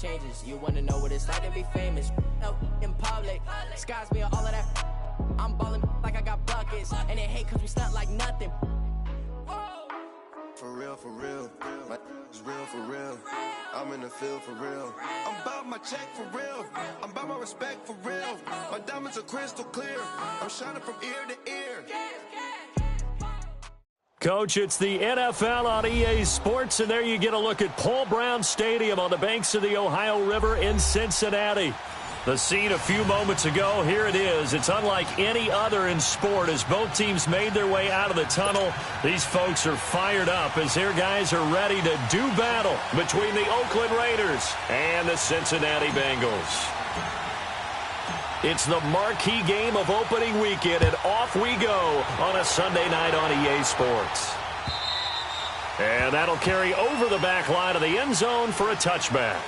changes. You wanna know what it's like to be famous. No, in public, skies me all of that. I'm ballin' like I got buckets, and they hate cause we stunt like nothing. For real, my is real for real. I'm in the field for real. I'm about my check for real. I'm about my respect for real. My diamonds are crystal clear. I'm shining from ear to ear. Coach, it's the NFL on EA Sports, and there you get a look at Paul Brown Stadium on the banks of the Ohio River in Cincinnati. The scene a few moments ago, here it is. It's unlike any other in sport as both teams made their way out of the tunnel. These folks are fired up as their guys are ready to do battle between the Oakland Raiders and the Cincinnati Bengals. It's the marquee game of opening weekend, and off we go on a Sunday night on EA Sports. And that'll carry over the back line of the end zone for a touchback.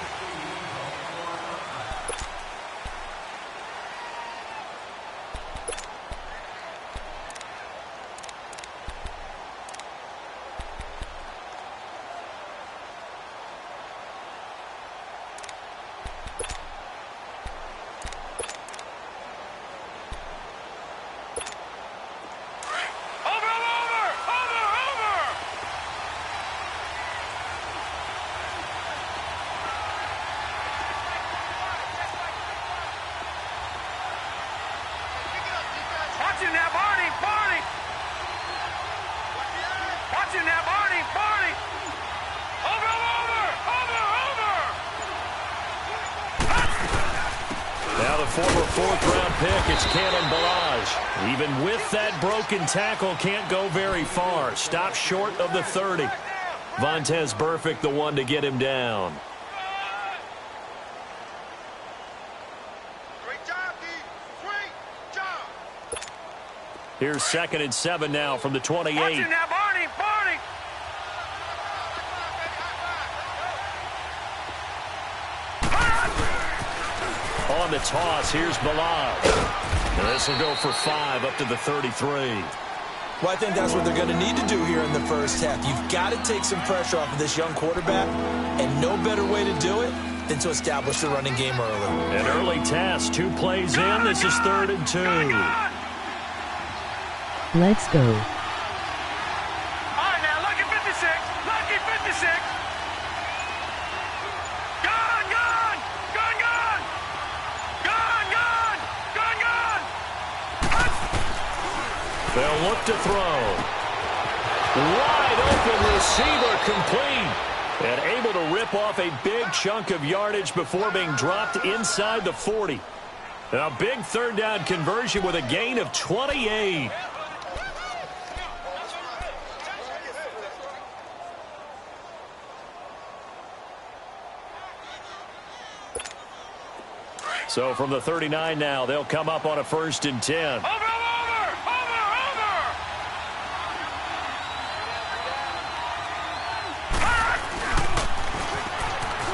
Former fourth-round pick, it's Kalen Ballage. Even with that broken tackle, can't go very far. Stopped short of the 30. Vontaze Burfict, the one to get him down. Great job, D. Great job. Here's 2nd and 7 now from the 28. Watching now, Barney. On the toss, here's Ballage. This will go for 5 up to the 33. Well, I think that's what they're going to need to do here in the first half. You've got to take some pressure off of this young quarterback, and no better way to do it than to establish the running game early. An early test, 2 plays in. This is 3rd and 2. Let's go. All right, now, lucky 56. Lucky 56. They'll look to throw. Wide open receiver complete. And able to rip off a big chunk of yardage before being dropped inside the 40. A big 3rd down conversion with a gain of 28. So from the 39 now, they'll come up on a 1st and 10.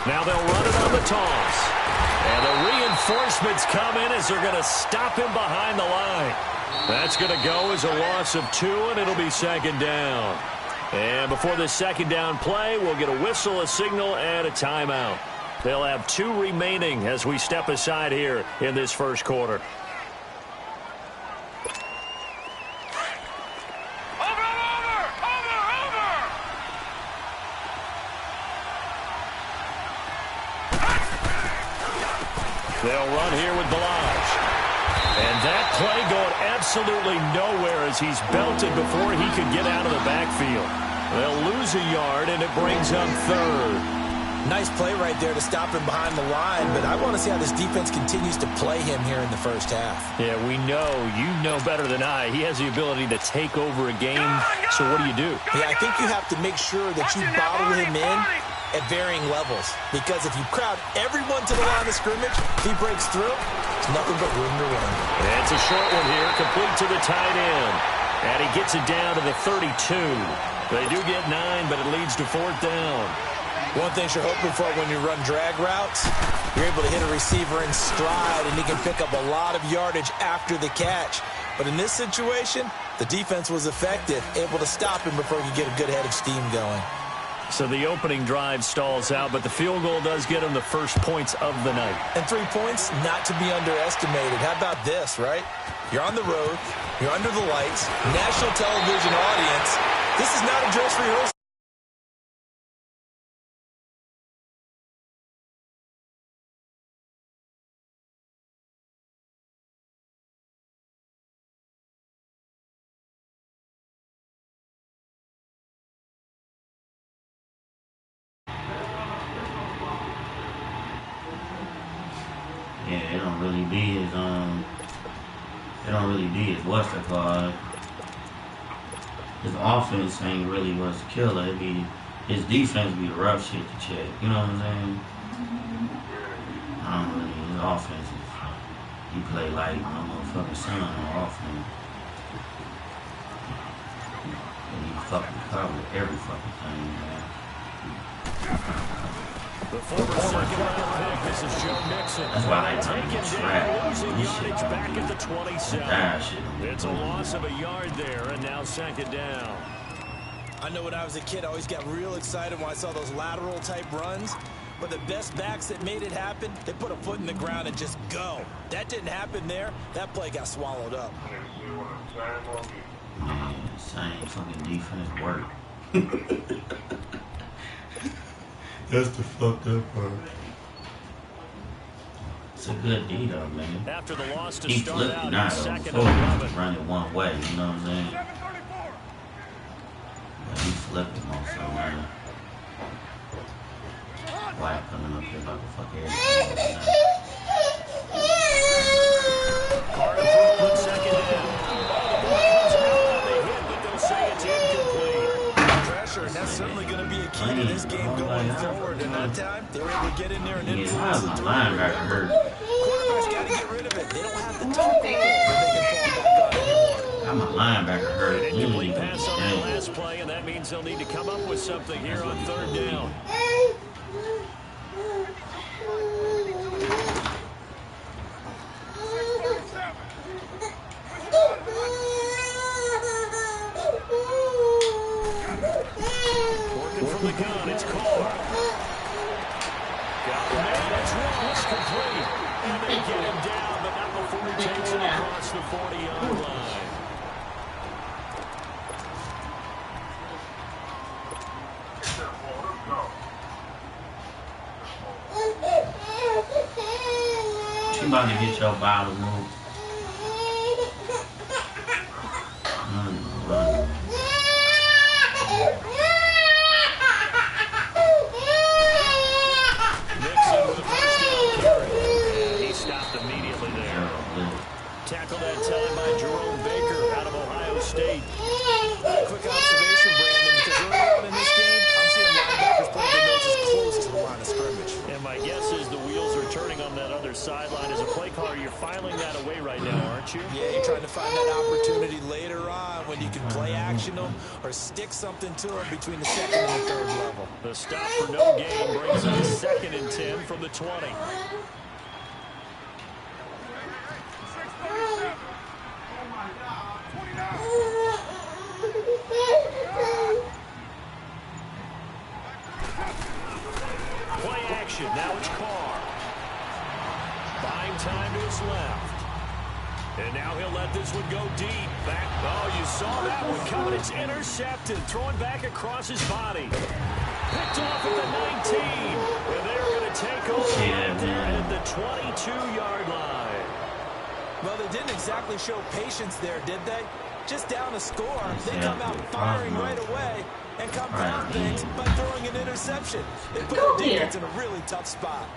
Now they'll run it on the toss. And the reinforcements come in as they're going to stop him behind the line. That's going to go as a loss of 2, and it'll be 2nd down. And before this 2nd down play, we'll get a whistle, a signal, and a timeout. They'll have 2 remaining as we step aside here in this first quarter. They'll run here with Ballage. And that play going absolutely nowhere as he's belted before he could get out of the backfield. They'll lose a yard, and it brings up 3rd. Nice play right there to stop him behind the line, but I want to see how this defense continues to play him here in the first half. Yeah, we know. You know better than I. He has the ability to take over a game, so what do? Yeah, I think you have to make sure that you bottle him in at varying levels, because if you crowd everyone to the line of scrimmage, if he breaks through, there's nothing but room to run. And it's a short one here, complete to the tight end. And he gets it down to the 32. They do get 9, but it leads to 4th down. One thing you're hoping for when you run drag routes, you're able to hit a receiver in stride, and he can pick up a lot of yardage after the catch. But in this situation, the defense was effective, able to stop him before he could get a good head of steam going. So the opening drive stalls out, but the field goal does get them the first points of the night. And 3 points, not to be underestimated. How about this, right? You're on the road. You're under the lights. National television audience. This is not a dress rehearsal. Yeah, it don't really be his what's the called. His offense ain't really what's the killer. It be his defense be the rough shit to check. You know what I'm saying? His offense is, he play like my motherfucking son on offense. And he fucking covered every fucking thing, man. The former second-round pick, this is Joe Mixon. That's why I taken down, losing yardage back at the 27. It's a loss of a yard there, and now second down. I know when I was a kid, I always got real excited when I saw those lateral-type runs. But the best backs that made it happen, they put a foot in the ground and just go. That didn't happen there. That play got swallowed up. Man, same fucking defense work. That's the fucked up part. It's a good D though, man. After the loss to he start flipped out it out. second Before he and was running one way, you know what I'm saying? But he flipped it also, man. White coming up here about to fuck everything. Carter Brooklyn second down. Comes out on the hit, but they'll say it's incomplete. Pressure, and that's certainly going to be a key to this game going forward. And that time, they were able to get in there and influence the linebacker. Quarterback's got to get rid of it. They don't have the top people that they can fall back on anymore. Got my linebacker hurt. An incomplete pass on the last play, and that means they'll need to come up with something here on third down. Working from the gun, it's Carr. Got the man, it's Ross, complete. And they get him down, but not before he takes it across the 40-yard line. You about to get your bottle moved. Nixon with the first down carry. And he stopped immediately there. Tackled that time by Jerome Baker out of Ohio State. Quick observation, Brandon, because early on in this game, I'm seeing linebackers playing their noses close to the line of scrimmage. And my guess is the wheels are turning on that other sideline. As a play caller, you're filing that away right now, aren't you? Yeah, you're trying to find that opportunity later on when you can play action them or stick something to them between the second and the third level. The stop for no gain brings up 2nd and 10 from the 20. Play action. Now it's Carr. Buying time to his left. And now he'll let this one go deep. Back. Oh, you saw that one coming. It's intercepted. Throwing back across his body. Picked off at the 19. And they're going to take over right there at the 22-yard line. Well, they didn't exactly show patience there, did they? Just down a score, they come out firing right away and compound things by throwing an interception. They put their defense in a really tough spot.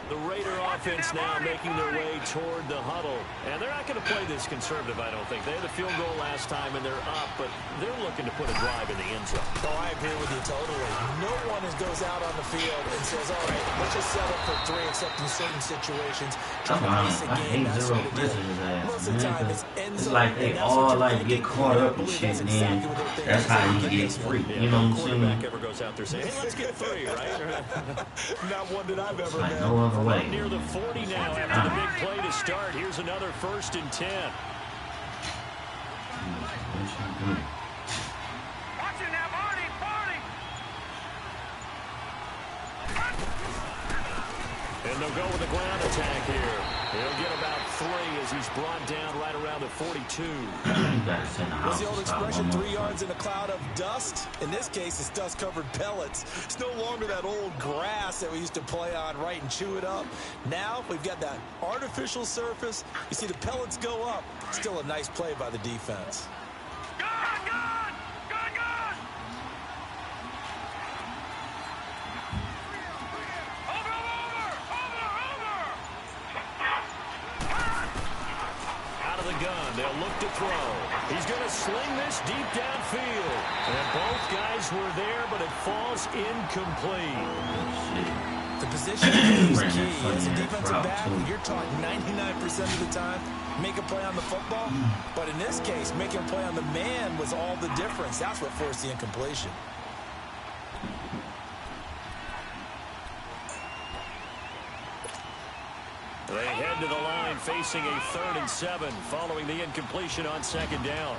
The Raider offense now making their way toward the huddle. And they're not going to play this conservative, I don't think. They had a field goal last time, and they're up, but they're looking to put a drive in the end zone. Oh, I agree with you totally. No one goes out on the field and says, all right, let's just settle for 3, except in certain situations. That's why I hate zero blitzing his ass, man. It's like they all like get caught up in shit, and then that's how he gets free. You know what I'm saying? Ever goes out there saying, hey, let's get 3, right? Not one that I've ever like met. no other way. Near the 40 now after the big play to start. Here's another 1st and 10. Watch it now, Marty! And they'll go with the ground attack here. He'll get about 3 as he's brought down right around the 42. What's the old expression, 3 yards in a cloud of dust? In this case, it's dust-covered pellets. It's no longer that old grass that we used to play on, right, and chew it up. Now we've got that artificial surface. You see the pellets go up. Still a nice play by the defense. They'll look to throw. He's going to sling this deep downfield. And both guys were there, but it falls incomplete. The position is key. As a defensive back, you're taught 99% of the time, make a play on the football. But in this case, making a play on the man was all the difference. That's what forced the incompletion. They head to the line facing a 3rd and 7 following the incompletion on 2nd down.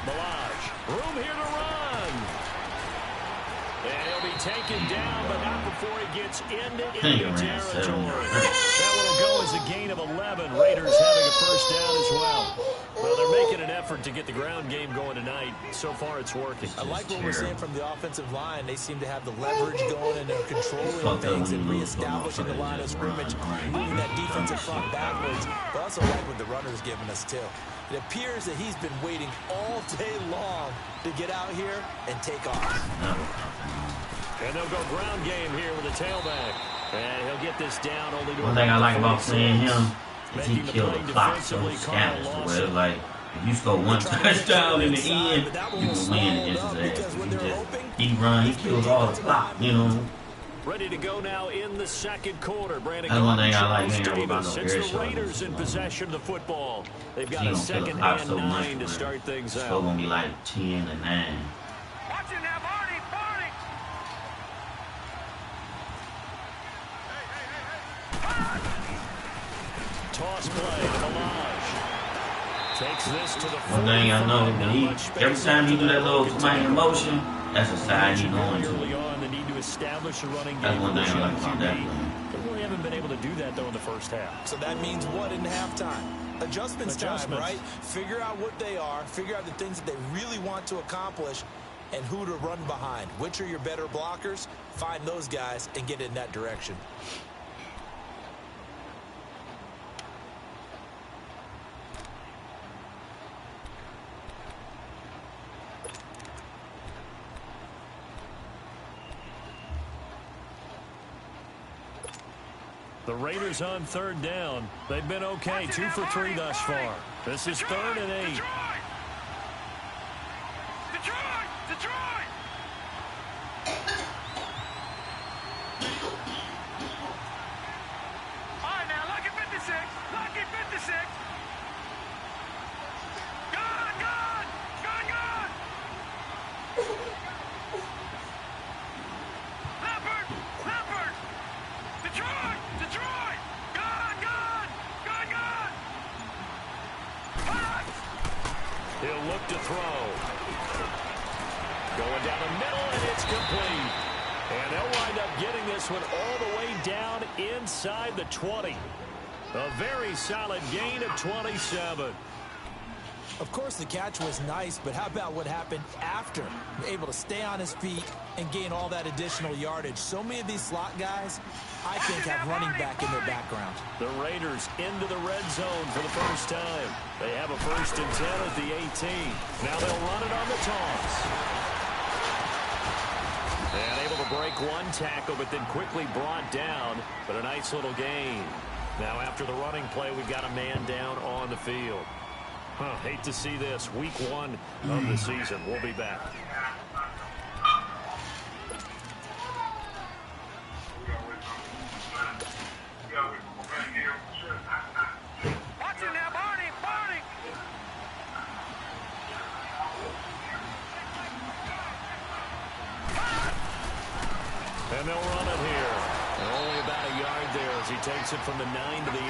Milage, room here to run. And he'll be taken down, but not before he gets into enemy territory. That will go as a gain of 11. Raiders having a 1st down as well. Well, they're making an effort to get the ground game going tonight. So far, it's working. I like what we're seeing from the offensive line. They seem to have the leverage going, and they're controlling things and reestablishing the line of scrimmage, moving that defensive front backwards. But I also like what the runner's giving us, too. It appears that he's been waiting all day long to get out here and take off. And they'll go ground game here with a tailback. And he'll get this down only to one thing I like about playing him is he killed the clock so scandalous to where it's like, if you score 1 touchdown in the end, you can win against his ass. He run, he kills all the clock, you know. Ready to go now in the 2nd quarter. Brandon, that's one thing I like hearing about no air the Raiders in possession of the football. They've got a 2nd and 9 to start things out. It's still gonna be like 10 and 9. Watch it now, Barney, Barney. Toss play to Milage. Takes this to the 45. One thing I know, when every time he do that little command motion, that's a side he's going to. Establish a running game. That's one thing I like about that. They really haven't been able to do that, though, in the 1st half. So that means what in halftime? Adjustments time, right? Figure out what they are, figure out the things that they really want to accomplish, and who to run behind. Which are your better blockers? Find those guys and get in that direction. The Raiders on 3rd down. They've been okay, 2 for 3 thus far. This is 3rd and 8. Detroit! All right, now, lucky 56. Lucky 56. Good! Leopard! Detroit! He'll look to throw. Going down the middle, and it's complete. And they'll wind up getting this one all the way down inside the 20. A very solid gain of 27. Of course, the catch was nice, but how about what happened after? Able to stay on his feet and gain all that additional yardage. So many of these slot guys, I think, have running back in their background. The Raiders into the red zone for the 1st time. They have a 1st and 10 at the 18. Now they'll run it on the toss. And able to break one tackle, but then quickly brought down. But a nice little gain. Now after the running play, we've got a man down on the field. Hate to see this. Week 1 of the season. We'll be back. Watch it now, Barney! And they'll run it here. And only about a yard there as he takes it from the 9 to the 8.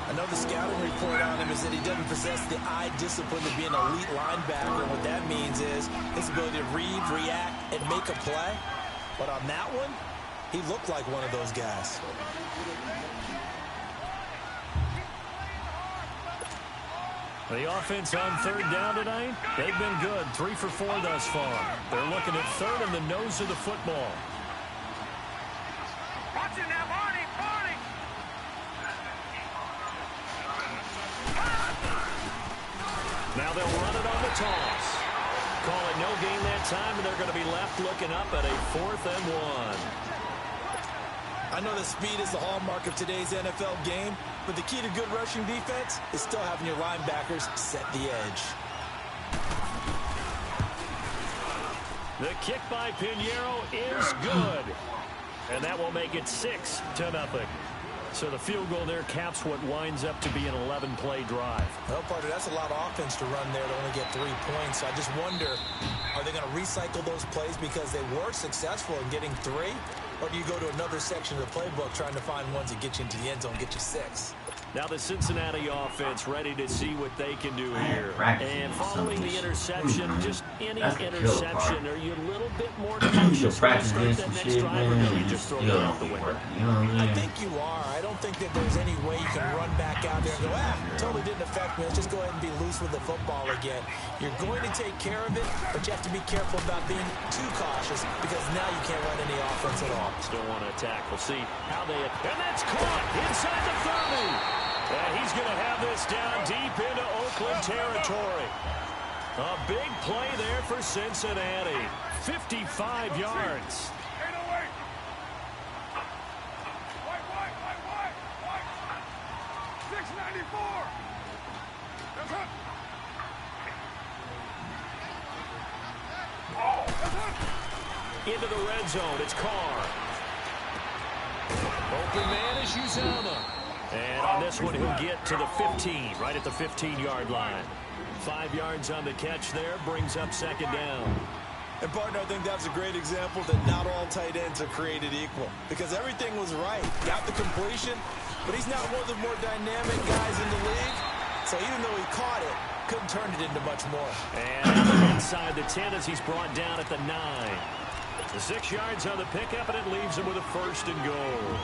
I know the scouting report on him is that he doesn't possess the eye discipline to be an elite linebacker. What that means is his ability to read, react, and make a play. But on that one, he looked like one of those guys. The offense on third down tonight, they've been good. 3 for 4 thus far. They're looking at third in the nose of the football. Watch it now, Barney, Barney. Now they'll run it on the toss. Call it no gain that time, and they're going to be left looking up at a 4th and 1. I know that speed is the hallmark of today's NFL game, but the key to good rushing defense is still having your linebackers set the edge. The kick by Pinheiro is good. And that will make it 6-0. So the field goal there caps what winds up to be an 11-play drive. Well, partner, that's a lot of offense to run there to only get 3 points. So I just wonder, are they going to recycle those plays because they were successful in getting 3? Or do you go to another section of the playbook trying to find ones that get you into the end zone, get you 6? Now the Cincinnati offense ready to see what they can do here. And following the interception, just any interception, are you a little bit more cautious when you start that next drive, or do you just throw it out the window? I think you are. I don't think that there's any way you can run back out there and go, totally didn't affect me. Let's just go ahead and be loose with the football again. You're going to take care of it, but you have to be careful about being too cautious because now you can't run any offense at all. Still want to attack. We'll see how they... And that's caught inside the 30. And he's going to have this down deep into Oakland territory. A big play there for Cincinnati. 55 yards. Into the red zone, it's Carr. Open man is Uzama. And on this one, he'll get to the 15, right at the 15-yard line. 5 yards on the catch there, brings up second down. And, partner, I think that's a great example that not all tight ends are created equal. Because everything was right. Got the completion, but he's not one of the more dynamic guys in the league. So even though he caught it, couldn't turn it into much more. And inside the 10 as he's brought down at the 9. The 6 yards on the pickup, and it leaves him with a 1st and goal.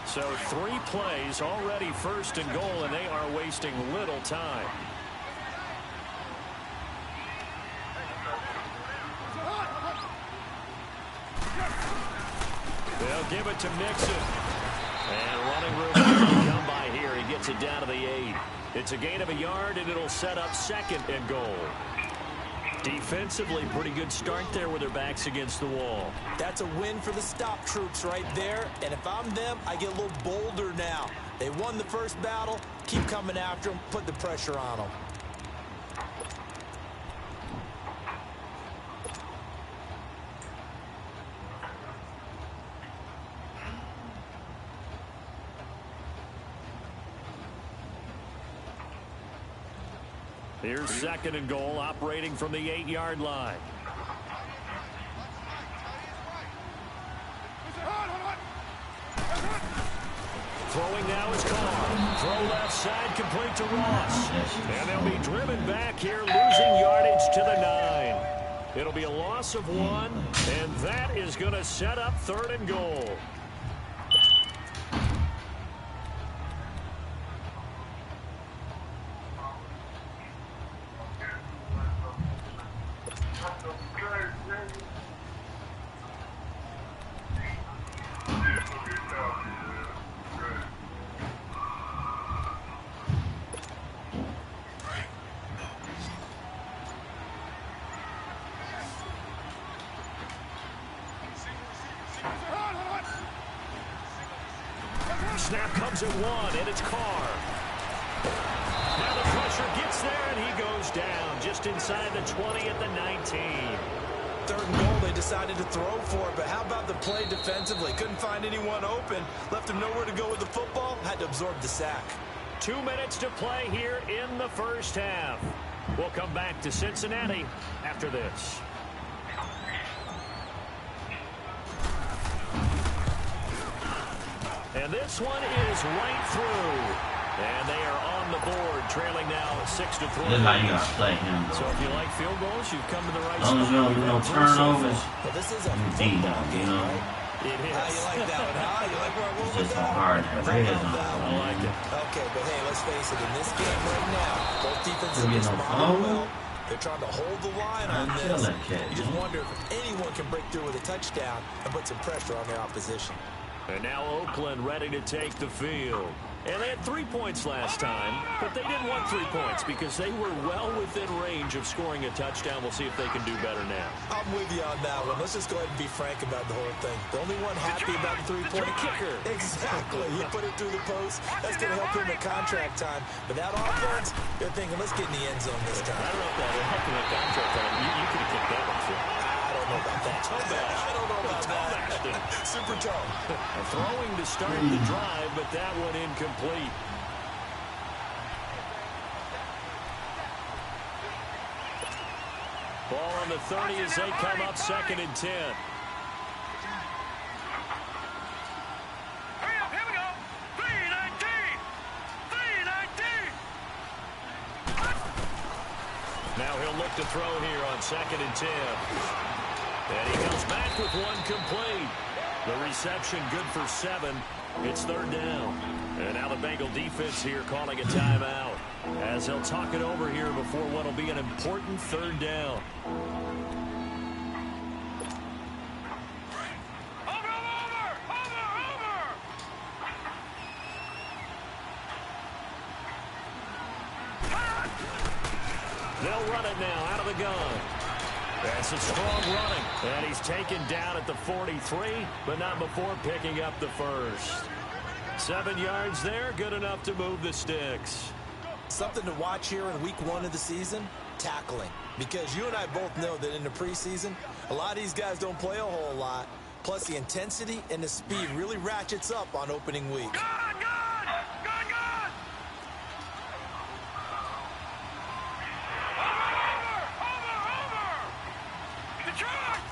So 3 plays, already 1st and goal, and they are wasting little time. They'll give it to Mixon. And running room to come by here. He gets it down to the 8. It's a gain of a yard, and it'll set up 2nd and goal. Defensively, pretty good start there with their backs against the wall. That's a win for the stop troops right there. And if I'm them, I get a little bolder now. They won the first battle. Keep coming after them. Put the pressure on them. Here's 2nd and goal, operating from the 8-yard line. Throwing now is Carr. Throw left side, complete to Ross. And they'll be driven back here, losing yardage to the 9. It'll be a loss of 1, and that is going to set up 3rd and goal. Snap comes at 1, and it's Carr. Now the pressure gets there, and he goes down just inside the 20 at the 19. 3rd and goal, they decided to throw for it, but how about the play defensively? Couldn't find anyone open, left him nowhere to go with the football, had to absorb the sack. 2 minutes to play here in the first half. We'll come back to Cincinnati after this. And this one is right through. And they are on the board, trailing now 6-3. This is how you gotta play him, though. So if you like field goals, you've come to the right spot. As long as you don't do no turnovers, Well, this is a you beat them, you know. It is. How you like that one, huh? You like what It's was just so that? hard in that red zone. I like it. Okay, but hey, let's face it. In this game right now, both defenses Could be no responding fumble. well. They're trying to hold the line on I'm this. killing that, You just man. wonder if anyone can break through with a touchdown and put some pressure on their opposition. And now Oakland ready to take the field. And they had 3 points last time, but they didn't want 3 points because they were well within range of scoring a touchdown. We'll see if they can do better now. I'm with you on that one. Let's just go ahead and be frank about the whole thing. The only one happy about the three-point kicker. Exactly. You put it through the post. That's going to help him at contract time. But that offense, they're thinking, let's get in the end zone this time. I don't know if that will help him at contract time. You could have kicked that one, too. I don't know about that. I don't know about that. Super toe. Throwing to start the drive, but that one incomplete. Ball on the 30 as they come up 2nd and 10. Hurry up, here we go. 3-19. 3-19. Now he'll look to throw here on 2nd and 10. And he comes back with one complete. The reception good for 7. It's 3rd down. And now the Bengal defense here calling a timeout as they'll talk it over here before what will be an important 3rd down. They'll run it now out of the gun. That's a strong running. And he's taken down at the 43, but not before picking up the first. 7 yards there, good enough to move the sticks. Something to watch here in week 1 of the season, tackling. Because you and I both know that in the preseason, a lot of these guys don't play a whole lot. Plus, the intensity and the speed really ratchets up on opening week. Good!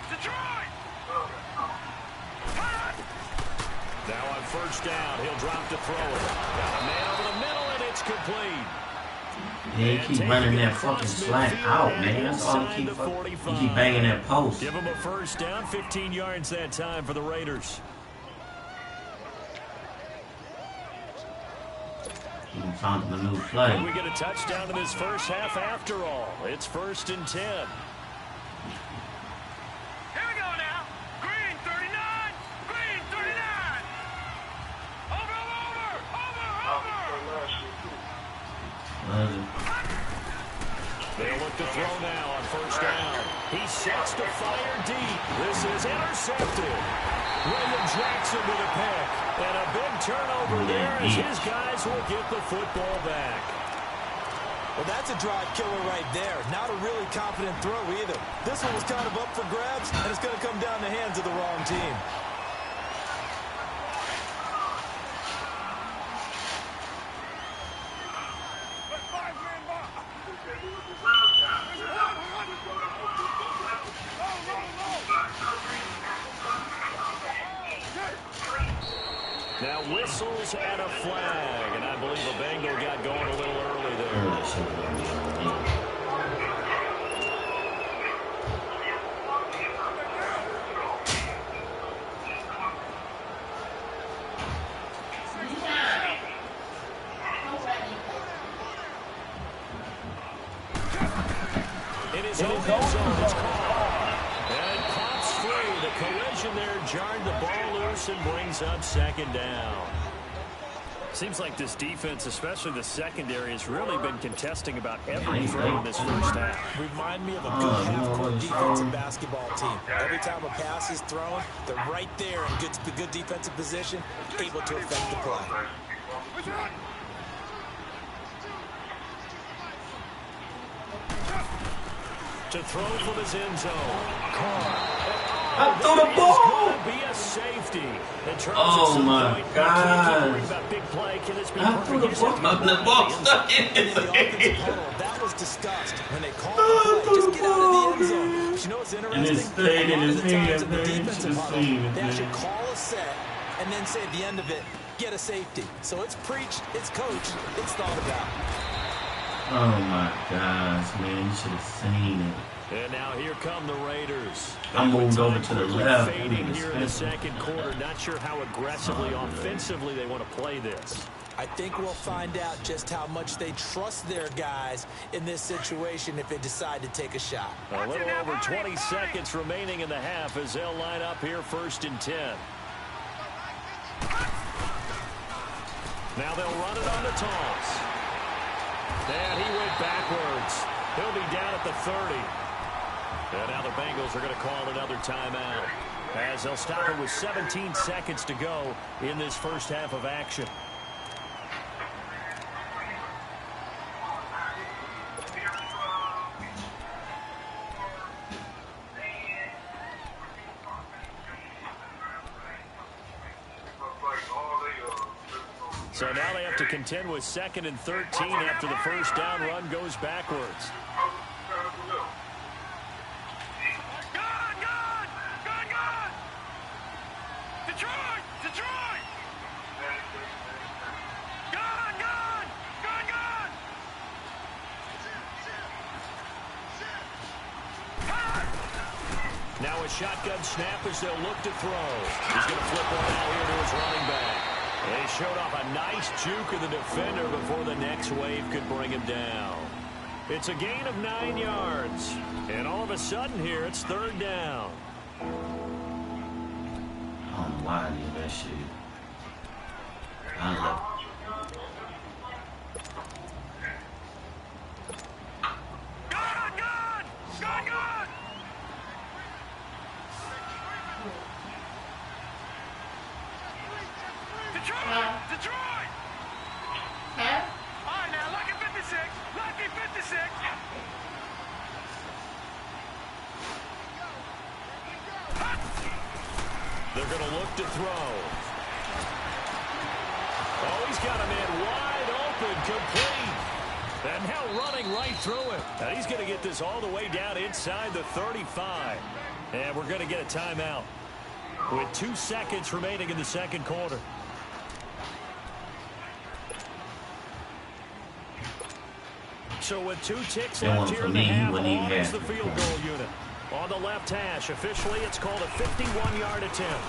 Detroit! Now on 1st down, he'll drop to throw it. Got a man over the middle, and it's complete. Yeah, he keep running that fucking slant out, man. That's all he keep banging that post. Give him a 1st down, 15 yards that time for the Raiders. He found him a new play. And we get a touchdown in this first half after all. It's 1st and 10. Here we go now. Green 39. Green 39. Over. They'll look to throw now on 1st down. He sets to fire deep. This is intercepted. William Jackson with a pick. And a big turnover there as his guys will get the football back. Well, that's a drive killer right there. Not a really confident throw either. This one was kind of up for grabs, and it's going to come down the hands of the wrong team. Now whistles and a flag, and I believe a Bengal got going a little early there. It is own zone. It's called. And it pops free. The collision there jarred the ball loose and brings up 2nd down. Seems like this defense, especially the secondary, has really been contesting about every throw in this first half. Remind me of a good half-court defensive basketball team. Every time a pass is thrown, they're right there in good defensive position, able to affect the play. To throw from his end zone. Carr. I threw the ball. Be a safety. Oh my God! Big play. Can this be I threw the ball. The ball stuck in his head. That was discussed when they called the play. Just get out of the end zone. But you know what's interesting? And it stayed in his hand, man. They actually call a set and then say at the end of it, get a safety. So it's preached, it's coached, it's thought about. Oh my gosh, man, you should have seen it. And now here come the Raiders. I moved over to the left. Fading here in the second quarter. Not sure how aggressively, offensively they want to play this. I think we'll find out just how much they trust their guys in this situation if they decide to take a shot. A little over 20 seconds remaining in the half as they'll line up here 1st and 10. Now they'll run it on the toss. And he went backwards. He'll be down at the 30. And now the Bengals are going to call another timeout as they'll stop it with 17 seconds to go in this first half of action. So now they have to contend with 2nd and 13 after the first down run goes backwards. Now a shotgun snap as they'll look to throw. He's going to flip one out here to his running back. They showed off a nice juke of the defender before the next wave could bring him down. It's a gain of 9 yards. And all of a sudden here, it's 3rd down. I don't know why I did that shit. I love it. Detroit! All right, now, lucky 56. Lucky 56. They're going to look to throw. Oh, he's got a man wide open, complete. And now running right through it. And he's going to get this all the way down inside the 35. And we're going to get a timeout with 2 seconds remaining in the second quarter. So with 2 ticks left here in the half, on is the field goal unit. On the left hash, officially it's called a 51-yard attempt.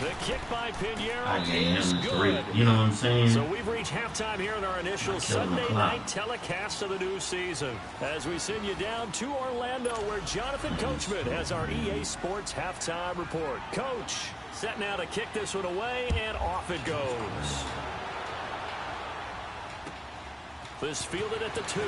The kick by Pinheiro is good. You know what I'm saying? So we've reached halftime here in our initial Sunday night telecast of the new season. As we send you down to Orlando, where Jonathan Coachman has our EA Sports halftime report. Coach, set now to kick this one away, and off it goes. This fielded at the 2.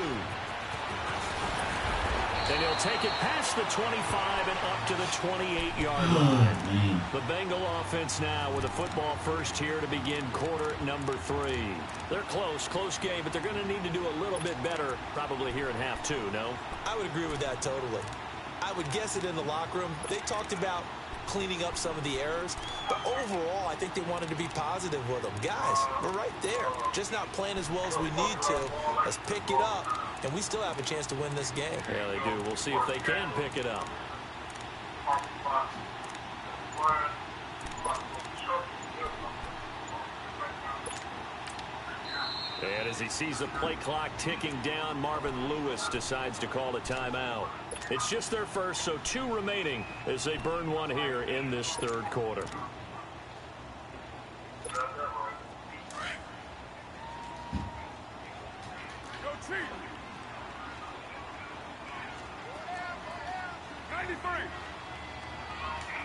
And he'll take it past the 25 and up to the 28-yard line. The Bengal offense now with a football first here to begin quarter number 3. They're close game, but they're going to need to do a little bit better probably here in half 2, no? I would agree with that totally. I would guess it in the locker room. They talked about cleaning up some of the errors, but overall, I think they wanted to be positive with them. Guys, we're right there. Just not playing as well as we need to. Let's pick it up, and we still have a chance to win this game. Yeah, they do. We'll see if they can pick it up. And as he sees the play clock ticking down, Marvin Lewis decides to call a timeout. It's just their first, so 2 remaining as they burn one here in this third quarter. Go team. 93.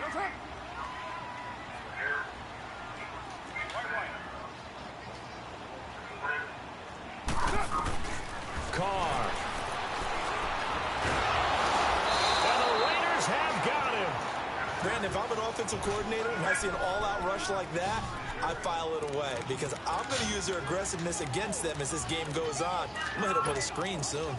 Go team. Carr. And the Raiders have got him. Brandon, if I'm an offensive coordinator and I see an all-out rush like that, I file it away because I'm going to use their aggressiveness against them as this game goes on. I'm going to hit them with a screen soon.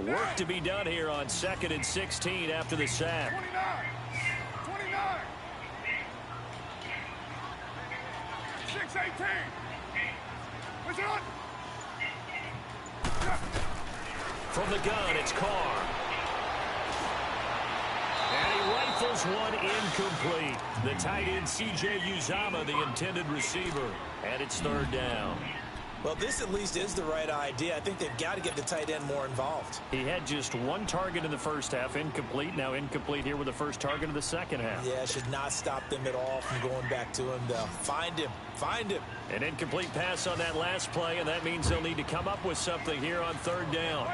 Work to be done here on 2nd and 16 after the sack. 29. 6-18. What's it on? From the gun, it's Carr. And he rifles one incomplete. The tight end, C.J. Uzama, the intended receiver. And it's third down. Well, this at least is the right idea. I think they've got to get the tight end more involved. He had just one target in the first half, incomplete. Now incomplete here with the first target of the second half. Yeah, should not stop them at all from going back to him, though. Find him. Find him. An incomplete pass on that last play, and that means they'll need to come up with something here on third down.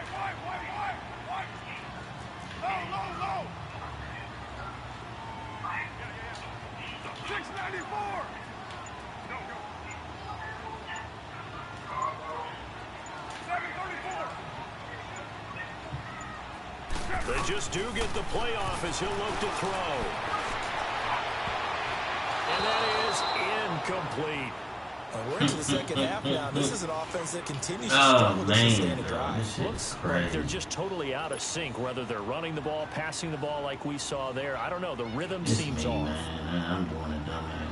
Low. 694. They just do get the playoff as he'll look to throw. And that is incomplete. We're into the second half now. This is an offense that continues to struggle to sustain a drive. Looks like they're just totally out of sync, whether they're running the ball, passing the ball like we saw there. I don't know. The rhythm seems off. Man, I'm doing it, dumbass.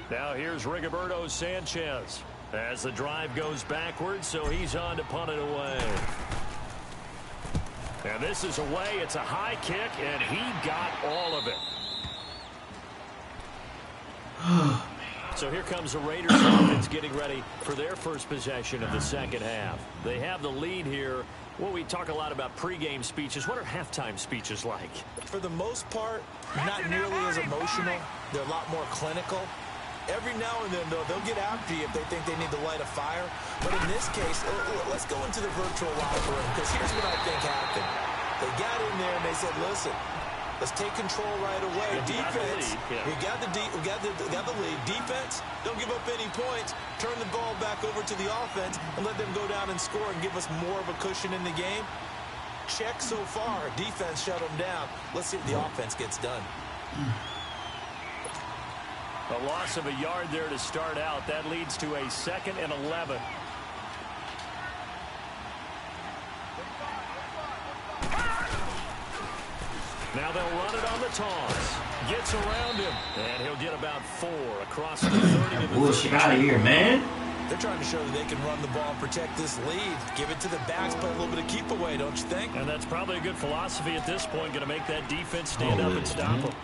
Now here's Rigoberto Sanchez as the drive goes backwards, so he's on to punt it away. And this is away. It's a high kick, and he got all of it. So here comes the Raiders offense getting ready for their first possession of the second half. They have the lead here. Well, we talk a lot about pregame speeches. What are halftime speeches like? For the most part, not nearly as emotional. They're a lot more clinical. Every now and then, though, they'll get after you if they think they need to light a fire. But in this case, let's go into the virtual locker room, because here's what I think happened. They got in there and they said, listen, let's take control right away. Defense, we got the lead. Defense, don't give up any points. Turn the ball back over to the offense and let them go down and score and give us more of a cushion in the game. Check so far. Defense shut them down. Let's see if the offense gets done. A loss of a yard there to start out. That leads to a 2nd and 11. Now they'll run it on the toss. Gets around him. And he'll get about 4 across the 30 to the Bullshit out of here, man. They're trying to show that they can run the ball and protect this lead. Give it to the backs, play a little bit of keep away, don't you think? And that's probably a good philosophy at this point. Going to make that defense stand up and stop them.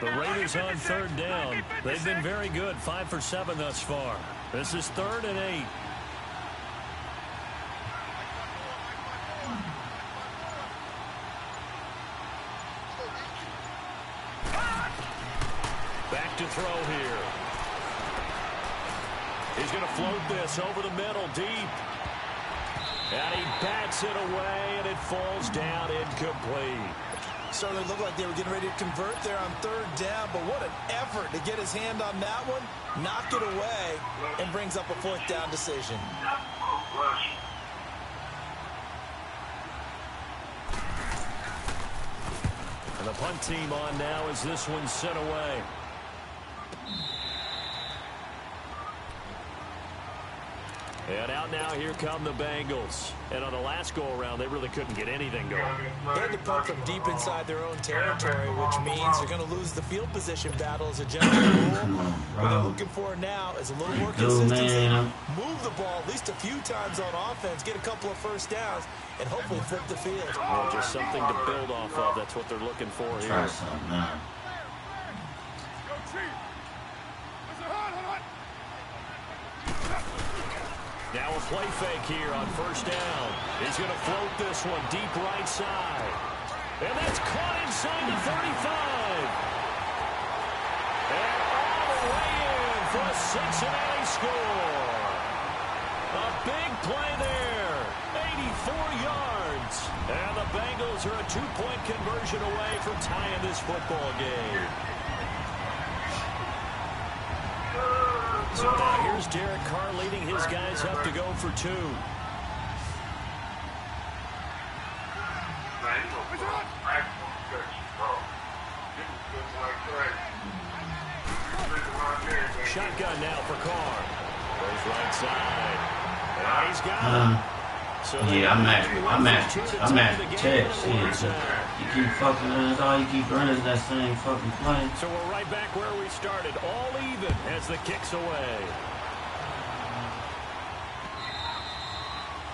The Raiders on third down. They've been very good. 5 for 7 thus far. This is 3rd and 8. Back to throw here. He's going to float this over the middle deep. And he bats it away, and it falls down incomplete. Certainly looked like they were getting ready to convert there on third down, but what an effort to get his hand on that one, knock it away, and brings up a 4th down decision. And the punt team on now as this one's sent away. And out now, here come the Bengals. And on the last go-around, they really couldn't get anything going. They had to punt from deep inside their own territory, which means they're going to lose the field position battle as a general rule. What they're looking for now is a little more consistency. Move the ball at least a few times on offense, get a couple of first downs, and hopefully flip the field. Well, just something to build off of. That's what they're looking for here. Try something now. Now a play fake here on first down. He's going to float this one deep right side. And that's caught inside the 35. And all the way in for a Cincinnati score. A big play there. 84 yards. And the Bengals are a 2-point conversion away from tying this football game. So now here's Derek Carr leading his guys up to go for 2. Shotgun now for Carr. Goes right side. And he's got it. So yeah, I'm at check. Shit. You keep fucking us, all you keep running that same fucking play. So we're right back where we started, all even as the kick's away.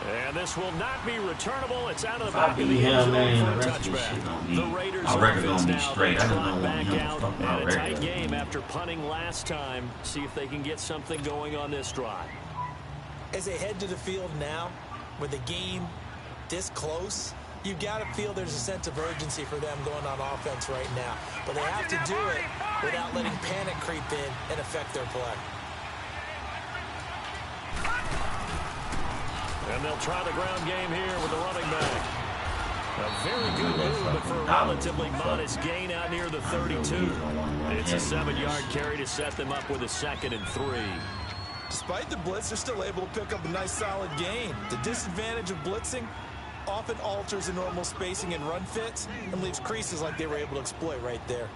And this will not be returnable. It's out of the back of the end zone for a touchback. The Raiders offense now trot back out and a tight game after punting last time. See if they can get something going on this drive. As they head to the field now, with the game this close, you've got to feel there's a sense of urgency for them going on offense right now. But they have to do it without letting panic creep in and affect their play. And they'll try the ground game here with the running back. A very good move, but for a relatively modest gain out near the 32. It's a 7-yard carry to set them up with a 2nd and 3. Despite the blitz, they're still able to pick up a nice solid gain. The disadvantage of blitzing often alters the normal spacing and run fits and leaves creases like they were able to exploit right there.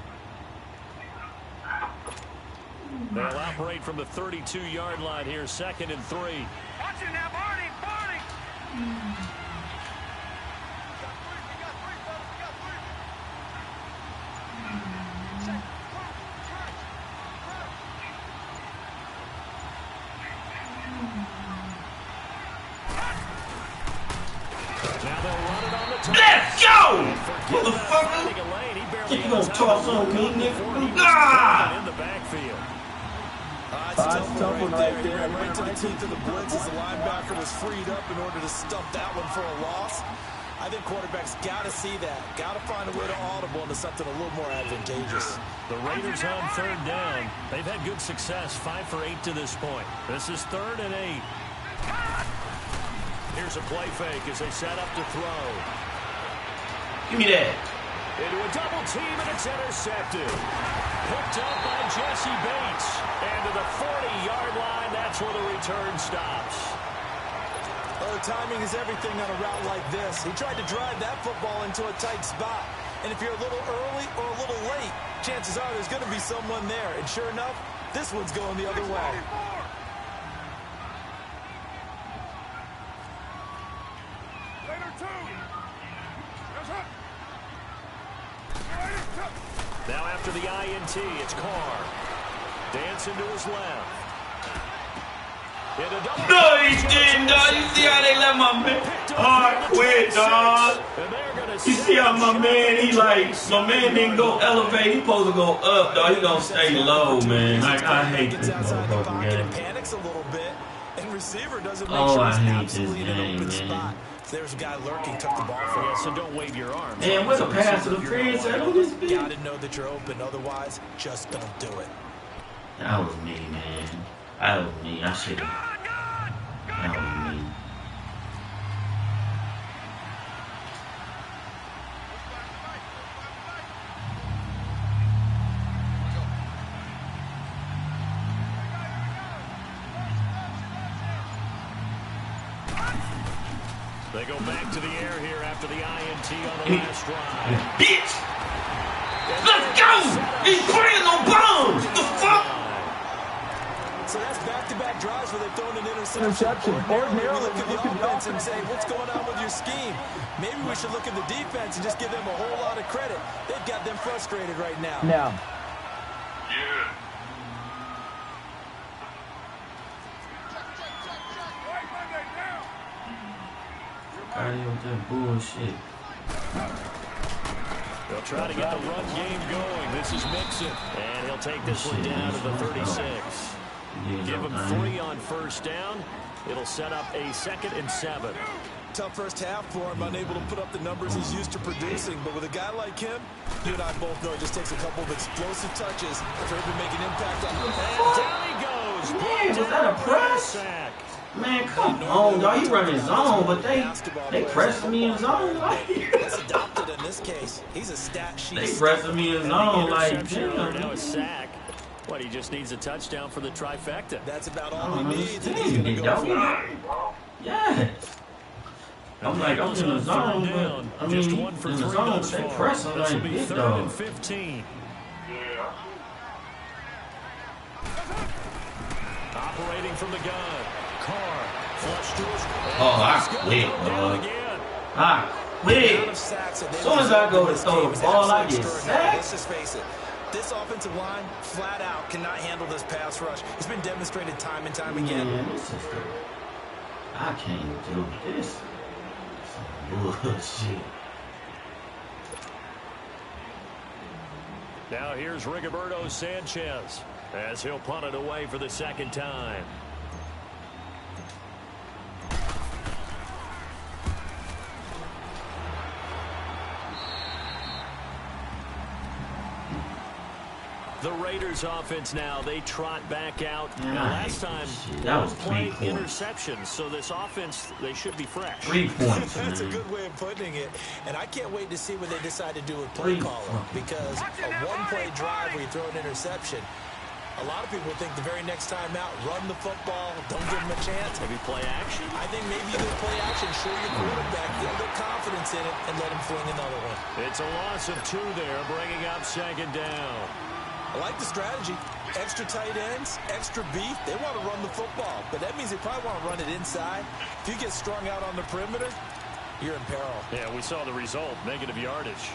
They'll operate from the 32-yard line here, 2nd and 3. Watch it now, Barney! Let's go! Motherfucker! You gonna toss on me, nigga? Ah! In the backfield. It's tough right there. Right to the teeth of the blitz as the linebacker was freed up in order to stuff that one for a loss. I think quarterbacks got to see that. Got to find a way to audible into something a little more advantageous. The Raiders on 3rd down. They've had good success, 5 for 8 to this point. This is 3rd and 8. Here's a play fake as they set up to throw. Give me that. Into a double team, and it's intercepted. Picked up by Jesse Bates. And to the 40-yard line, that's where the return stops. Well, the timing is everything on a route like this. He tried to drive that football into a tight spot. And if you're a little early or a little late, chances are there's going to be someone there. And sure enough, this one's going the other way. Now after the INT, it's Carr. Dancing to his left. No, he didn't, dog. You see how they let my man quit, dog. You see how my man didn't go elevate. He supposed to go up, dog. He gonna stay low, man. I hate this motherfucker game. Panics a little bit, and receiver doesn't make Oh, sure I he's hate absolutely this in an game, open man. spot. There's a guy lurking, took the ball from Yeah, so don't wave your arms. Man, what a pass to the fence on this bitch. Gotta know that you're open, otherwise, just don't do it. That was me, man. That was me. I should have. That was me. They go back to the air here after the INT on the last drive. Bitch! Let's go! He's playing no bombs! What the fuck? So that's back-to-back drives where they've thrown an interception. Ordinarily, we look at the offense and say, what's going on with your scheme? Maybe we should look at the defense and just give them a whole lot of credit. They've got them frustrated right now. Yeah. With that bullshit. They'll try to get the run game going. This is Mixon. And he'll take this one down to the 36. Give him 3 on 1st down. It'll set up a 2nd and 7. Tough first half for him, unable to put up the numbers he's used to producing. But with a guy like him, you and I both know it just takes a couple of explosive touches for him to make an impact on the And down he goes. Man, was that a press? Sack. Man, come on, dog. He running zone, but they pressing me in zone. That's adopted in this case. He's a stat sheet. They pressing me in zone like now a sack. What, he just needs a touchdown for the trifecta. That's about all he needs, and he's going to go for it. Yes. I'm like, I'm in the zone, but I mean, in the zone, they pressing like this, dog. 15. operating from the gun. Carr flushed to his Oh, I quit, bro. I quit. As soon as I go to throw the ball, I get sacked. Let's just face it. This offensive line, flat out, cannot handle this pass rush. It's been demonstrated time and time again. Man, I can't do this. Some bullshit. Now here's Rigoberto Sanchez as he'll punt it away for the second time. The Raiders offense now, they trot back out. Now, last time, that was play interceptions, so this offense, they should be fresh. 3 points, That's a good way of putting it. And I can't wait to see what they decide to do with play calling. Because a one-play drive where you throw an interception, a lot of people think the very next time out, run the football, don't give them a chance. Maybe play action? I think maybe you can play action, show your quarterback, get a little confidence in it, and let him fling another one. It's a loss of 2 there, bringing up second down. I like the strategy. Extra tight ends, extra beef. They want to run the football, but that means they probably want to run it inside. If you get strung out on the perimeter, you're in peril. Yeah, we saw the result, negative yardage.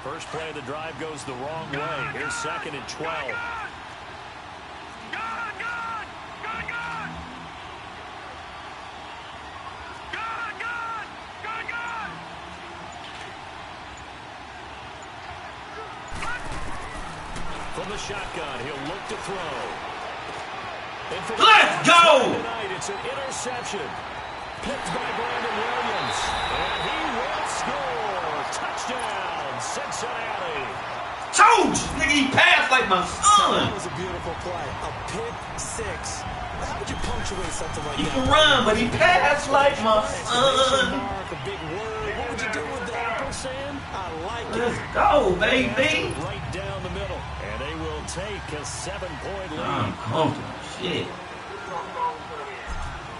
First play of the drive goes the wrong way. Here's 2nd and 12. From the shotgun, he'll look to throw. Let's go! Tonight, it's an interception. Picked by Brandon Williams. And he will score. Touchdown, Cincinnati. Told you, nigga, he passed like my son. That was a beautiful play. A pick 6. How would you punctuate something like that? He can run, but he passed like my son. A big word. What would you do with that? I like it. Let's go, baby. Right down the middle. And they will take a 7-point lead. I'm comfortable. Shit.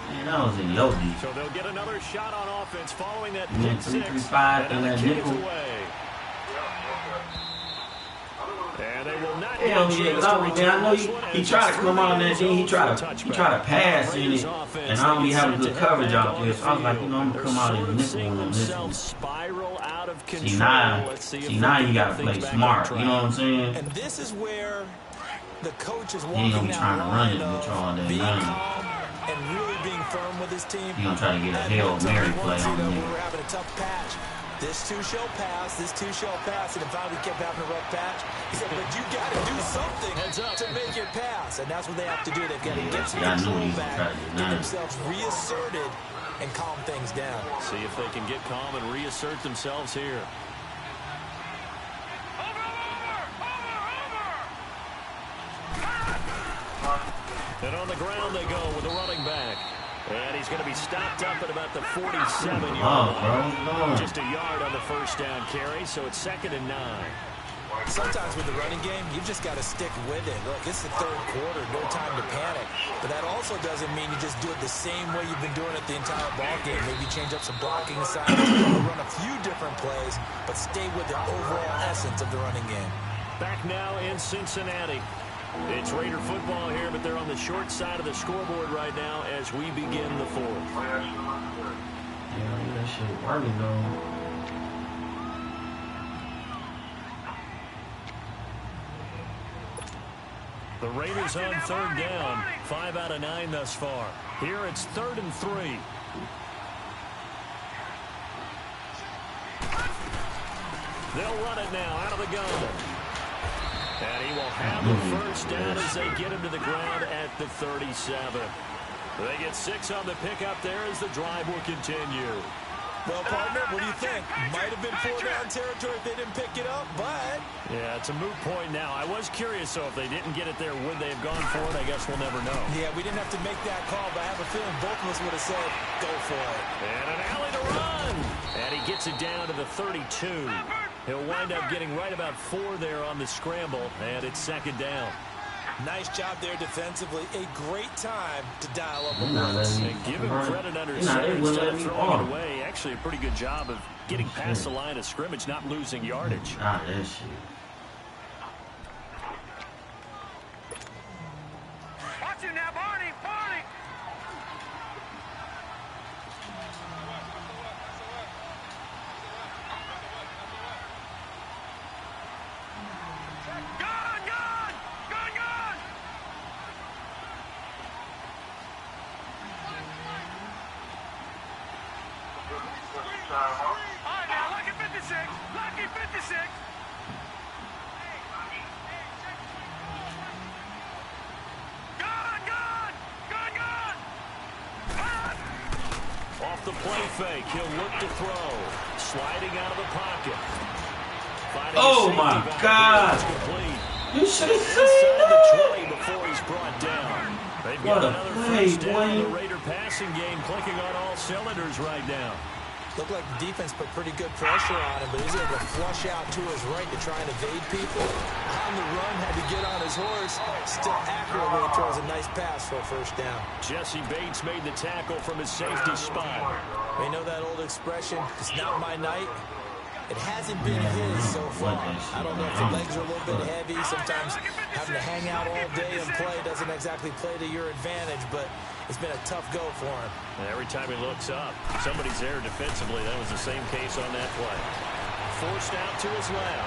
Man, that was in your deep. So they'll get another shot on offense following that And then pick 3, 6. 3, 5, and the that kick is nickel. away. And they will not Hell get a yeah, chance I to know return this one, he as tried to it's come on that thing, he tried to touchback. pass in it, and I don't be having good coverage out there, so I was like, you know, I'm gonna come out in this one on this one. Spiral out of control. See now you gotta play smart, you know what I'm saying? And this is where the coach is He walking ain't gonna be trying to run it down with y'all that being none. calm and really being firm with his team. He gonna try to get a At Hail one time Mary he play wants, on we me. were having a tough patch. This too shall pass, this too shall pass, and finally kept having a rough patch. He said, but you got to do something to make it pass, and that's what they have to do. They've got to get some control back, get themselves reasserted, and calm things down. See if they can get calm and reassert themselves here. And on the ground they go with the running back. And he's going to be stopped up at about the 47-yard line. Just a yard on the first down carry, so it's 2nd and 9. Sometimes with the running game, you just got to stick with it. Look, it's the third quarter, no time to panic. But that also doesn't mean you just do it the same way you've been doing it the entire ball game. Maybe change up some blocking assignments, run a few different plays, but stay with the overall essence of the running game. Back now in Cincinnati. It's Raider football here, but they're on the short side of the scoreboard right now as we begin the 4th. Yeah, that shit working though. The Raiders on 3rd down. 5 out of 9 thus far. Here it's 3rd and 3. They'll run it now out of the gun. And he will have the first down as they get him to the ground at the 37. They get 6 on the pickup there as the drive will continue. Well, partner, what do you think? Might have been 4-down territory if they didn't pick it up, but... Yeah, it's a moot point now. I was curious, so if they didn't get it there, would they have gone for it? I guess we'll never know. Yeah, we didn't have to make that call, but I have a feeling both of us would have said, go for it. And an alley to run. And he gets it down to the 32. He'll wind up getting right about 4 there on the scramble, and it's 2nd down. Nice job there defensively. A great time to dial up a blitz. And give him credit under center instead of throwing it away. Actually, a pretty good job of getting past the line of scrimmage, not losing yardage. Ah, that shit. Watch him now, Barney! Barney! Gone! Gone! Gone! Gone! All right, now, lucky 56! Lucky 56! Gone! Gone! Gone! Gone! Off the play fake, he'll look to throw. Sliding out of the pocket. Oh my God! You should have seen that! Before he's brought down. They've What got a another play, first down. boy. The Raider passing game clicking on all cylinders right now. Looked like the defense put pretty good pressure on him, but he's able to flush out to his right to try and evade people. On the run, had to get on his horse. Still accurately throws a nice pass for a first down. Jesse Bates made the tackle from his safety spot. We know that old expression, it's not my night. It hasn't been his so far. I don't know if the legs are a little bit heavy. Sometimes having to hang out all day and play doesn't exactly play to your advantage, but it's been a tough go for him. And every time he looks up, somebody's there defensively. That was the same case on that play. Forced out to his left.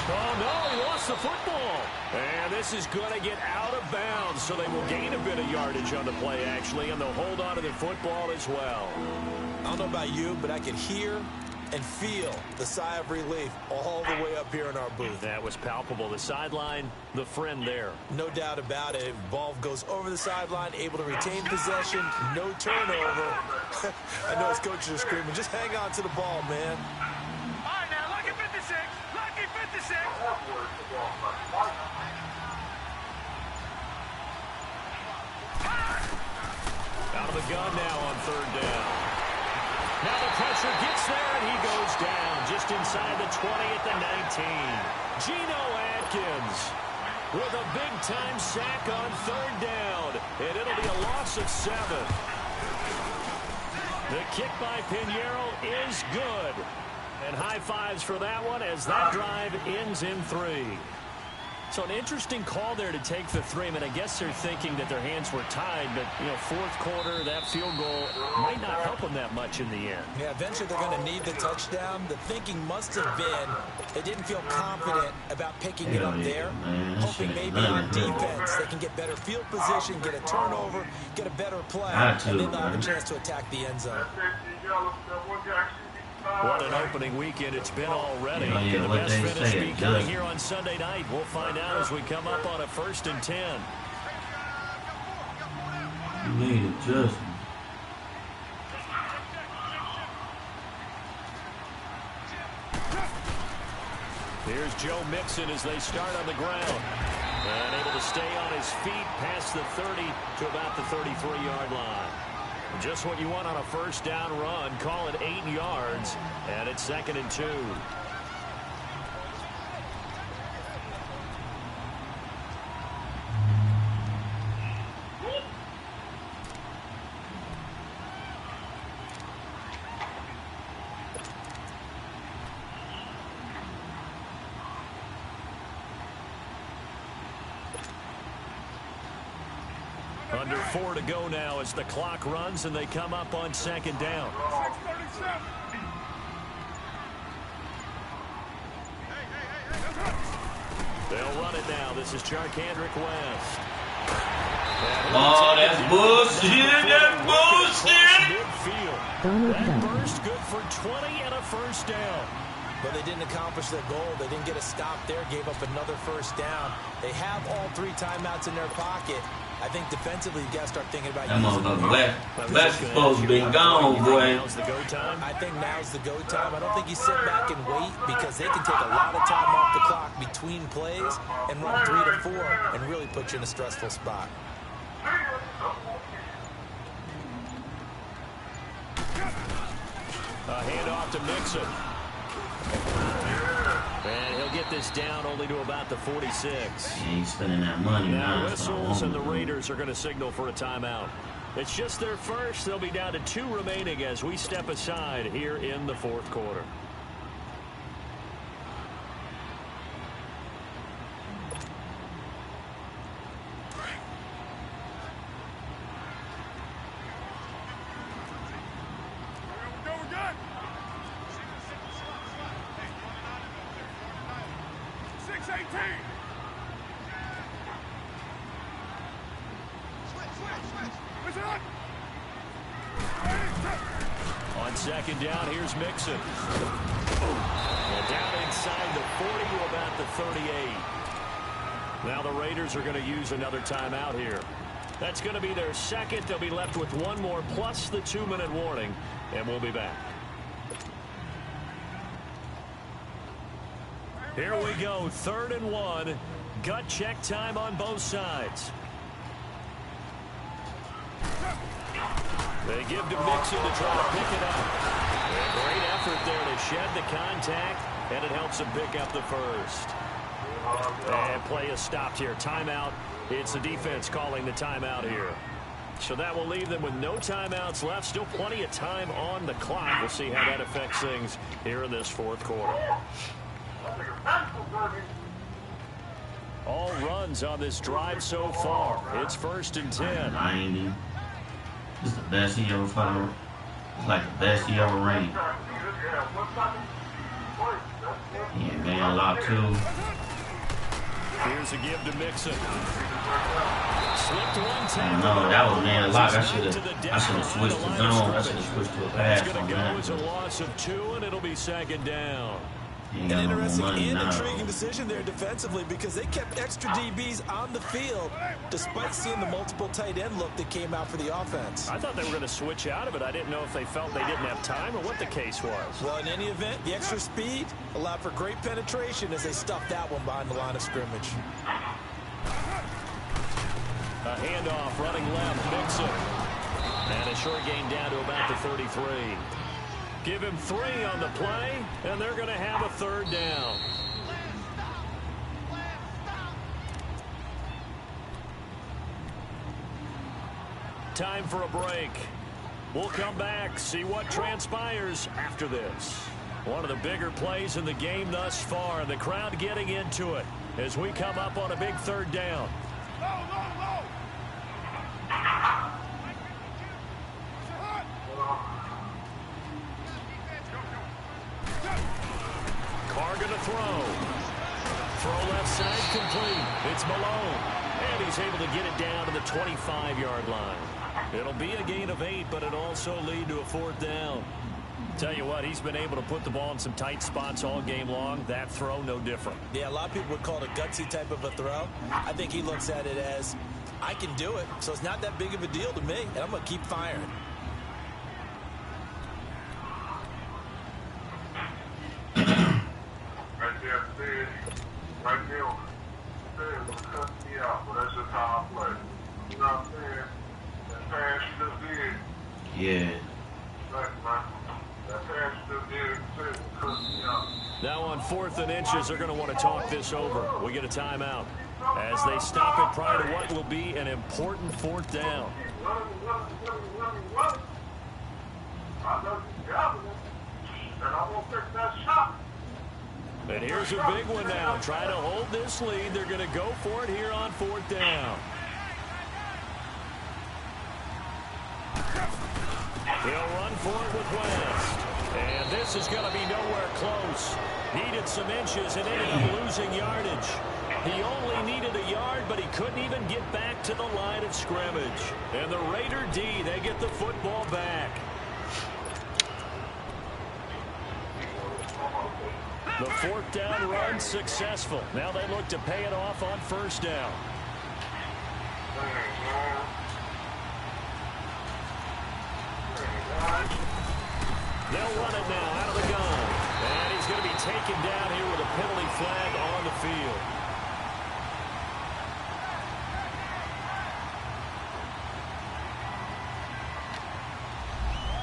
Oh, no, he lost the football. And this is going to get out of bounds, so they will gain a bit of yardage on the play, actually, and they'll hold on to the football as well. I don't know about you, but I can hear and feel the sigh of relief all the way up here in our booth. That was palpable. The sideline, the friend there. No doubt about it. Ball goes over the sideline, able to retain possession, no turnover. I know his coaches are screaming, just hang on to the ball, man. All right, now, lucky 56! Lucky 56! Out of the gun now on third down. Now the pressure gets there, and he goes down just inside the 20 at the 19. Geno Atkins with a big-time sack on third down, and it'll be a loss of 7. The kick by Pinheiro is good. And high fives for that one as that drive ends in 3. So an interesting call there to take the 3. I mean, I guess they're thinking that their hands were tied, but, you know, fourth quarter, that field goal might not help them that much in the end. Yeah, eventually they're going to need the touchdown. The thinking must have been they didn't feel confident about picking it up there, hoping maybe on defense they can get better field position, get a turnover, get a better play, and then they'll have a chance to attack the end zone. What an opening weekend it's been already. Can the best finish be coming here on Sunday night? We'll find out as we come up on a 1st and 10. You made adjustment. Here's Joe Mixon as they start on the ground. And able to stay on his feet past the 30 to about the 33-yard line. Just what you want on a first down run. Call it 8 yards, and it's 2nd and 2. Under 4 to go now as the clock runs and they come up on 2nd down. They'll run it now. This is Charkandrick West. Oh, that's bullshit. That's bullshit. That burst good for 20 and a first down. But they didn't accomplish their goal. They didn't get a stop there, gave up another first down. They have all 3 timeouts in their pocket. I think defensively, you got to start thinking about that motherfucker West supposed to be gone, boy. I think now's the go time. I don't think you sit back and wait because they can take a lot of time off the clock between plays and run 3 to 4 and really put you in a stressful spot. A handoff to Mixon. And he'll get this down only to about the 46. Yeah, he's spending that money now. Whistles and the Raiders are going to signal for a timeout. It's just their first. They'll be down to 2 remaining as we step aside here in the fourth quarter. On second down, here's Mixon. And down inside the 40 to about the 38. Now the Raiders are going to use another timeout here. That's going to be their second. They'll be left with one more plus the 2-minute warning, and we'll be back. Here we go, 3rd and 1. Gut check time on both sides. They give to Mixon to try to pick it up. A great effort there to shed the contact, and it helps him pick up the first. And play is stopped here. Timeout. It's the defense calling the timeout here. So that will leave them with no timeouts left. Still plenty of time on the clock. We'll see how that affects things here in this fourth quarter. All runs on this drive so far. It's 1st and 10. 90. It's the best he ever found. It's like the best he ever ran. Yeah, man, lock 2. Here's a give to Mixon. Slipped one tackle. No, that was man lock. I should have switched to zone. I should have switched to a pass. It's going to go as a loss of 2, and it'll be 2nd down. An interesting and intriguing decision there defensively because they kept extra DBs on the field despite seeing the multiple tight end look that came out for the offense. I thought they were going to switch out of it. I didn't know if they felt they didn't have time or what the case was. Well, in any event, the extra speed allowed for great penetration as they stuffed that one behind the line of scrimmage. A handoff running left, Mixon. And a short gain down to about the 33. Give him 3 on the play, and they're going to have a 3rd down. Time for a break. We'll come back, see what transpires after this. One of the bigger plays in the game thus far, and the crowd getting into it as we come up on a big 3rd down. Carr going to throw. Throw left side complete. It's Malone. And he's able to get it down to the 25-yard line. It'll be a gain of 8, but it'll also lead to a 4th down. Tell you what, he's been able to put the ball in some tight spots all game long. That throw, no different. Yeah, a lot of people would call it a gutsy type of a throw. I think he looks at it as, I can do it, so it's not that big of a deal to me, and I'm going to keep firing. Right there, cut me out, but that's just how I play. You know what I'm saying? That pass you just did. Yeah. Right, man. That pass you just did, cut me out. Now on 4th and inches, they're going to want to talk this over. We get a timeout as they stop it prior to what will be an important 4th down. I know you got it, and I won't take that shot. And here's a big one now. Trying to hold this lead. They're going to go for it here on 4th down. He'll run for it with West. And this is going to be nowhere close. Needed some inches and ended up losing yardage. He only needed a yard, but he couldn't even get back to the line of scrimmage. And the Raider D, they get the football back. The 4th down run successful. Now they look to pay it off on 1st down. They'll run it now out of the gun. And he's going to be taken down here with a penalty flag on the field.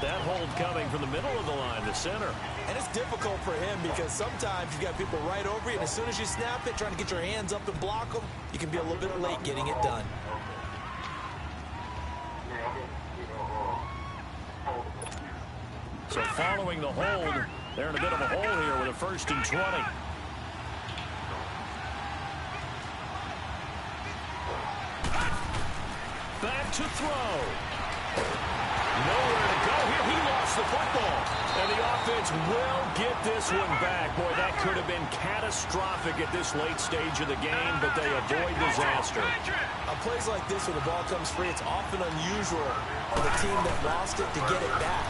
that hold coming from the middle of the line to center. And it's difficult for him because sometimes you've got people right over you, and as soon as you snap it, trying to get your hands up and block them, you can be a little bit late getting it done. So following the hold, they're in a bit of a hole here with a 1st and 20. Back to throw. Nowhere to go here. He lost the football. And the offense will get this one back. Boy, that could have been catastrophic at this late stage of the game, but they avoid disaster. On plays like this where the ball comes free, it's often unusual for the team that lost it to get it back.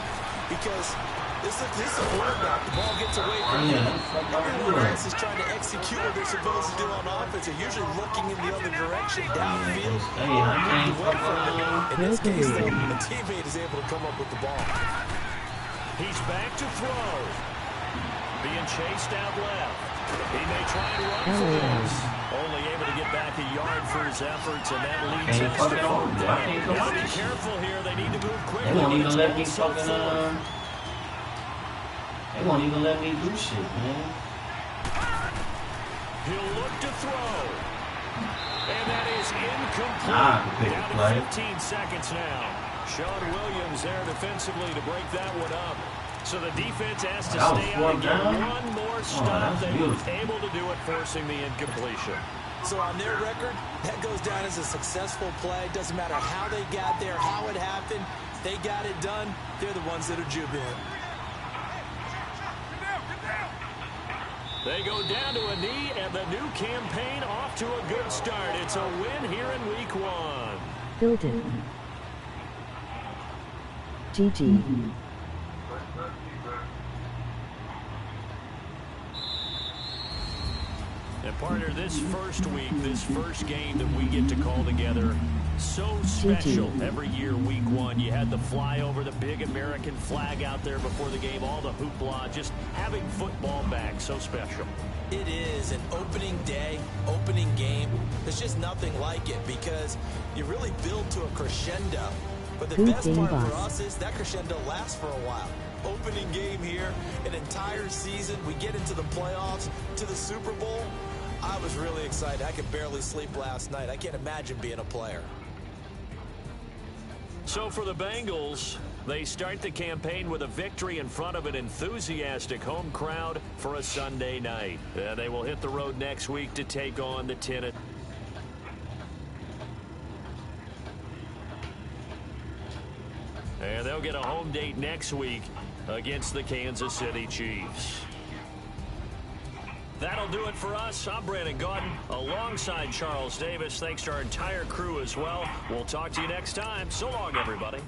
Because this is a quarterback. The ball gets away from him. Everyone else is trying to execute what they're supposed to do on offense. They're usually looking in the other direction, downfield. In this case, though, the teammate is able to come up with the ball. He's back to throw. Being chased out left. He may try and run for this. Only able to get back a yard for his efforts, and that leads us to 4th down. Gotta be careful here. They need to move quickly. They won't even let me fucking They won't even let me do shit, man. He'll look to throw. And that is incomplete. Down to 15 seconds now. Sean Williams there defensively to break that one up. So the defense has to stay out and get one more stop. They were able to do it, forcing the incompletion. So on their record, that goes down as a successful play. Doesn't matter how they got there, how it happened. They got it done. They're the ones that are jubilant. They go down to a knee, and the new campaign off to a good start. It's a win here in Week 1. Built-in. GG. And partner, this first week, this first game that we get to call together, so special. Every year, Week 1, you had the flyover, the big American flag out there before the game, all the hoopla, just having football back, so special. It is an opening day, opening game. There's just nothing like it because you really build to a crescendo. But the best part for us is that crescendo lasts for a while. Opening game here, an entire season. We get into the playoffs, to the Super Bowl. I was really excited. I could barely sleep last night. I can't imagine being a player. So for the Bengals, they start the campaign with a victory in front of an enthusiastic home crowd for a Sunday night. They will hit the road next week to take on the Tennessee. And they'll get a home date next week against the Kansas City Chiefs. That'll do it for us. I'm Brandon Gaudin alongside Charles Davis. Thanks to our entire crew as well. We'll talk to you next time. So long, everybody.